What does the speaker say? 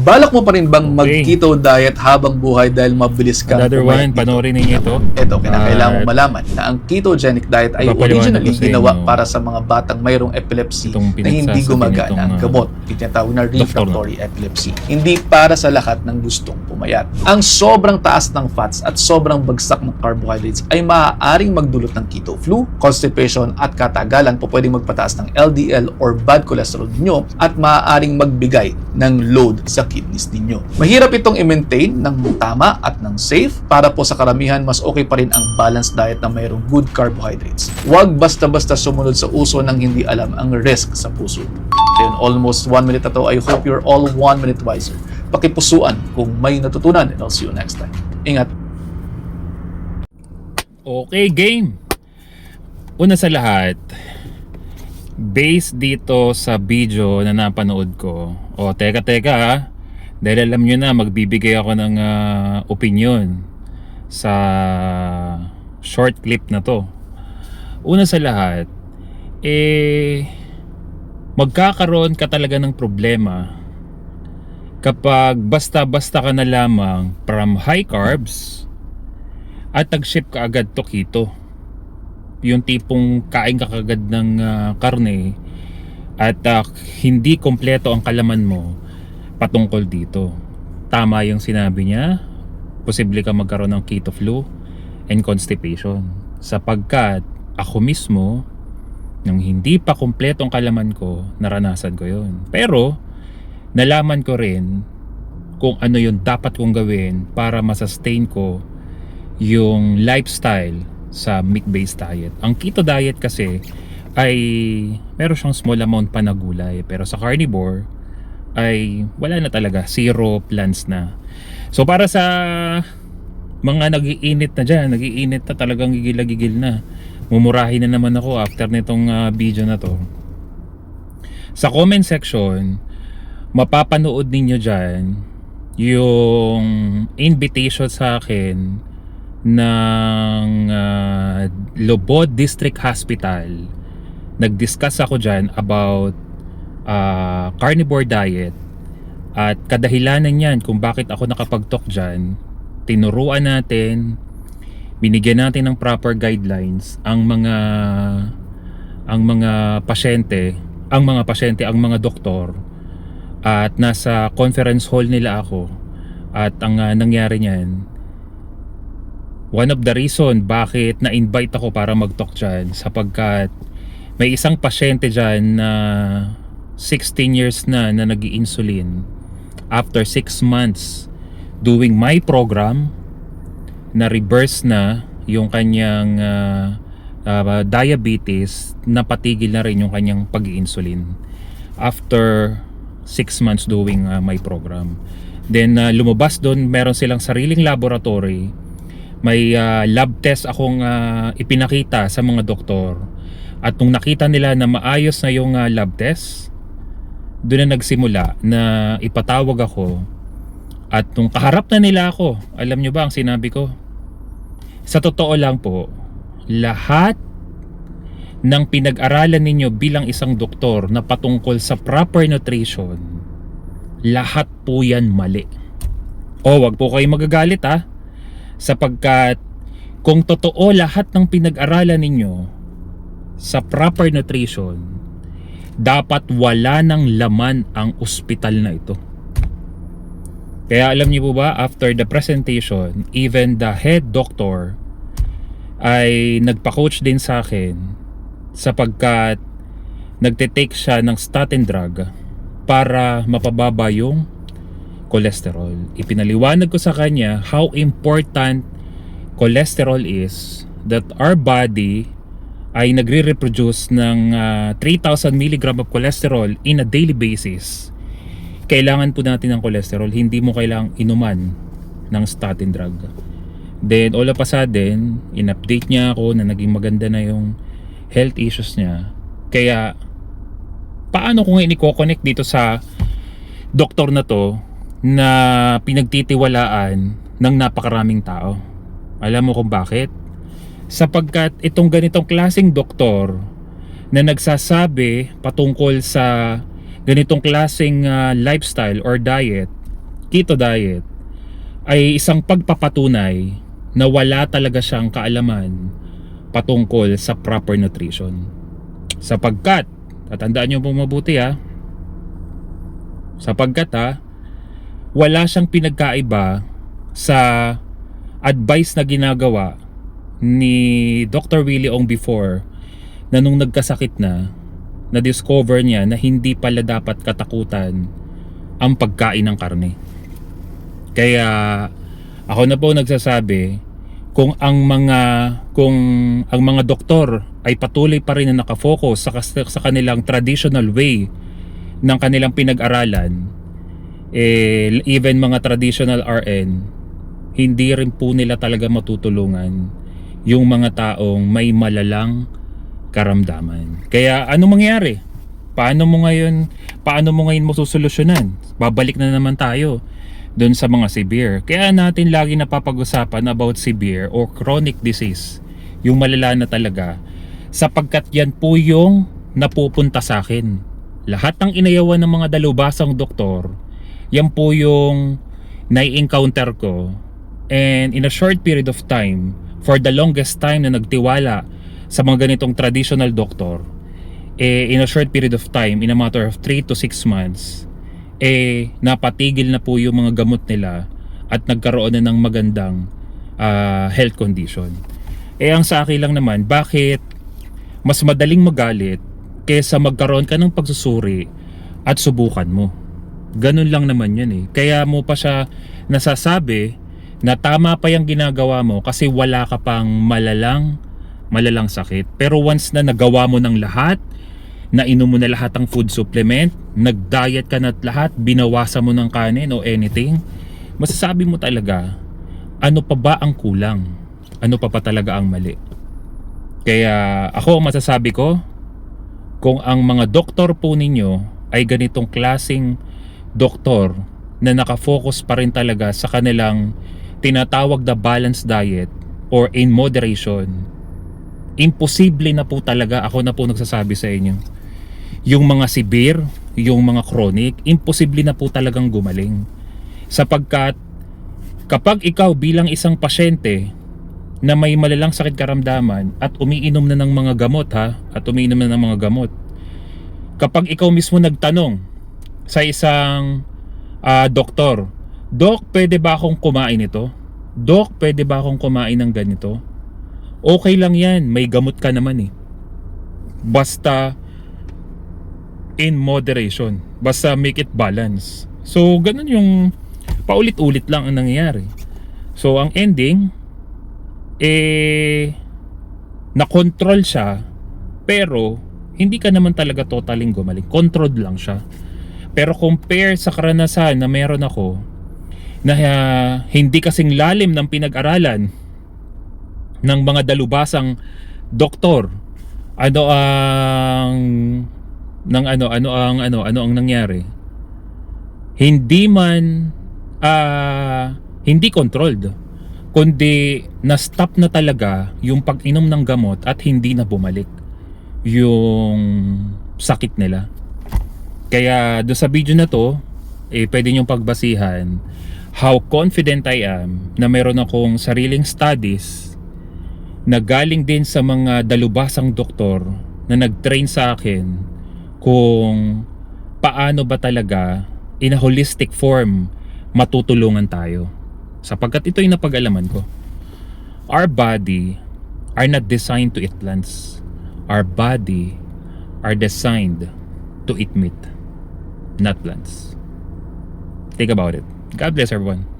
Balak mo pa rin bang mag-keto diet habang buhay dahil mabilis kang Another pumayat one, dito? panoorin ninyo ito. Ito, kinakailangan mo malaman na ang ketogenic diet ay Ipapaliwanag originally ko sa ginawa inyo para sa mga batang mayroong epilepsy itong na hindi pinagsasabi gumagana nitong, ang gamot, tinatawag na refractory epilepsy. Hindi para sa lahat ng gustong pumayat. Ang sobrang taas ng fats at sobrang bagsak ng carbohydrates ay maaaring magdulot ng keto flu, constipation at katagalan po pwedeng magpataas ng LDL or bad cholesterol ninyo at maaaring magbigay ng load sa kidneys ninyo. Mahirap itong i-maintain ng tama at ng safe. Para po sa karamihan, mas okay pa rin ang balanced diet na mayroong good carbohydrates. Huwag basta-basta sumunod sa uso ng hindi alam ang risk sa puso. In almost 1 minute na to, I hope you're all 1 minute wiser. Pakipusuan kung may natutunan, and I'll see you next time. Ingat! Okay, game! Una sa lahat, based dito sa video na napanood ko, teka ha, dahil alam nyo na magbibigay ako ng opinion sa short clip na to. Una sa lahat, magkakaroon ka talaga ng problema kapag basta-basta ka na lamang from high carbs at nag-shift ka agad to keto. Yung tipong kain ka kagad ng karne at hindi kompleto ang kalaman mo patungkol dito. Tama yung sinabi niya, posible ka magkaroon ng keto flu and constipation, sapagkat ako mismo, nang hindi pa kompleto ang kalaman ko, naranasan ko yon. Pero nalaman ko rin kung ano yung dapat kong gawin para masustain ko yung lifestyle sa meat-based diet. Ang keto diet kasi ay meron siyang small amount pa na gulay, pero sa carnivore ay wala na talaga, zero plants na. So para sa mga nagiinit na dyan, nagiinit na talagang gigil na, mumurahin na naman ako after nitong video na to. Sa comment section, mapapanood ninyo dyan yung invitation sa akin ng Lobod District Hospital. Nag-discuss ako dyan about carnivore diet at kadahilanan yan kung bakit ako nakapag-talk dyan. Tinuruan natin, binigyan natin ng proper guidelines ang mga pasyente, ang mga doktor, at nasa conference hall nila ako. At ang nangyari niyan, one of the reason bakit na-invite ako para mag-talk dyan, sapagkat may isang pasyente dyan na 16 years na nag-i-insulin. After 6 months doing my program, na reverse na yung kanyang diabetes, napatigil na rin yung kanyang pag-i-insulin after 6 months doing my program. Then lumabas doon, meron silang sariling laboratory. May lab test akong ipinakita sa mga doktor, at nung nakita nila na maayos na yung lab test, doon na nagsimula na ipatawag ako. At nung kaharap na nila ako, alam nyo ba ang sinabi ko? Sa totoo lang po, lahat ng pinag-aralan ninyo bilang isang doktor na patungkol sa proper nutrition, lahat po yan mali. Wag po kayo magagalit ha, sapagkat kung totoo lahat ng pinag-aralan ninyo sa proper nutrition, dapat wala ng laman ang ospital na ito. Kaya alam niyo po ba, after the presentation, even the head doctor ay nagpa-coach din sa akin, sapagkat nagte-take siya ng statin drug para mapababa yung cholesterol. Ipinaliwanag ko sa kanya how important cholesterol is, that our body ay nagre-reproduce ng 3,000 mg of cholesterol in a daily basis. Kailangan po natin ng cholesterol, hindi mo kailangang inuman ng statin drug. Then all of a sudden, in-update niya ako na naging maganda na yung health issues niya. Kaya paano ko nga i-connect dito sa doktor na to na pinagtitiwalaan ng napakaraming tao? Alam mo kung bakit? Sapagkat itong ganitong klaseng doktor na nagsasabi patungkol sa ganitong klaseng lifestyle or diet keto diet ay isang pagpapatunay na wala talaga siyang kaalaman patungkol sa proper nutrition. Sapagkat, tatandaan nyo po mabuti wala siyang pinagkaiba sa advice na ginagawa ni Dr. Willie Ong before, na nung nagkasakit na discover niya na hindi pala dapat katakutan ang pagkain ng karne. Kaya ako na po nagsasabi, kung ang mga doktor ay patuloy pa rin na nakafocus sa kanilang traditional way ng kanilang pinag-aralan, even mga traditional RN, hindi rin po nila talaga matutulungan yung mga taong may malalang karamdaman. Kaya ano mangyari? Paano mo ngayon masusolusyonan? Babalik na naman tayo doon sa mga severe. Kaya natin lagi napapag-usapan about severe or chronic disease, yung malala na talaga, sapagkat yan po yung napupunta sa akin. Lahat ng inayawan ng mga dalubhasang doktor, yan po yung nai-encounter ko, and in a short period of time, for the longest time na nagtiwala sa mga ganitong traditional doctor, in a short period of time, in a matter of 3 to 6 months, napatigil na po yung mga gamot nila at nagkaroon na ng magandang health condition. Ang sa akin lang naman, bakit mas madaling magalit kaysa magkaroon ka ng pagsusuri at subukan mo? Ganun lang naman yan Kaya mo pa siya nasasabi na tama pa yung ginagawa mo kasi wala ka pang malalang sakit. Pero once na nagawa mo ng lahat, nainom mo na lahat ng food supplement, nag-diet ka na lahat, binawasan mo ng kanin o anything, masasabi mo talaga, ano pa ba ang kulang? Ano pa talaga ang mali? Kaya ako masasabi ko, kung ang mga doktor po ninyo ay ganitong klaseng doktor na nakafocus pa rin talaga sa kanilang tinatawag na balanced diet or in moderation, imposible na po talaga, ako na po nagsasabi sa inyo, yung mga severe, yung mga chronic, imposible na po talagang gumaling. Sapagkat kapag ikaw bilang isang pasyente na may malalang sakit karamdaman at umiinom na ng mga gamot kapag ikaw mismo nagtanong sa isang doktor, Dok, pwede ba akong kumain ito? Dok, pwede ba akong kumain ng ganito? Okay lang yan, may gamot ka naman basta in moderation, basta make it balance. So ganun yung paulit-ulit lang ang nangyayari. So ang ending, na-control siya, pero hindi ka naman talaga totaling gumaling. Controlled lang siya. Pero compare sa karanasan na meron ako, na hindi kasing lalim ng pinag-aralan ng mga dalubhasang doktor, ano ang nangyari? Hindi controlled, kundi na-stop na talaga yung pag-inom ng gamot at hindi na bumalik yung sakit nila. Kaya do sa video na to, pwede nyong pagbasihan how confident I am na meron akong sariling studies na galing din sa mga dalubhasang doktor na nag-train sa akin kung paano ba talaga in a holistic form matutulungan tayo. Sapagkat ito yung napag-alaman ko. Our body are not designed to eat plants. Our body are designed to eat meat, not plants. Think about it. God bless everyone.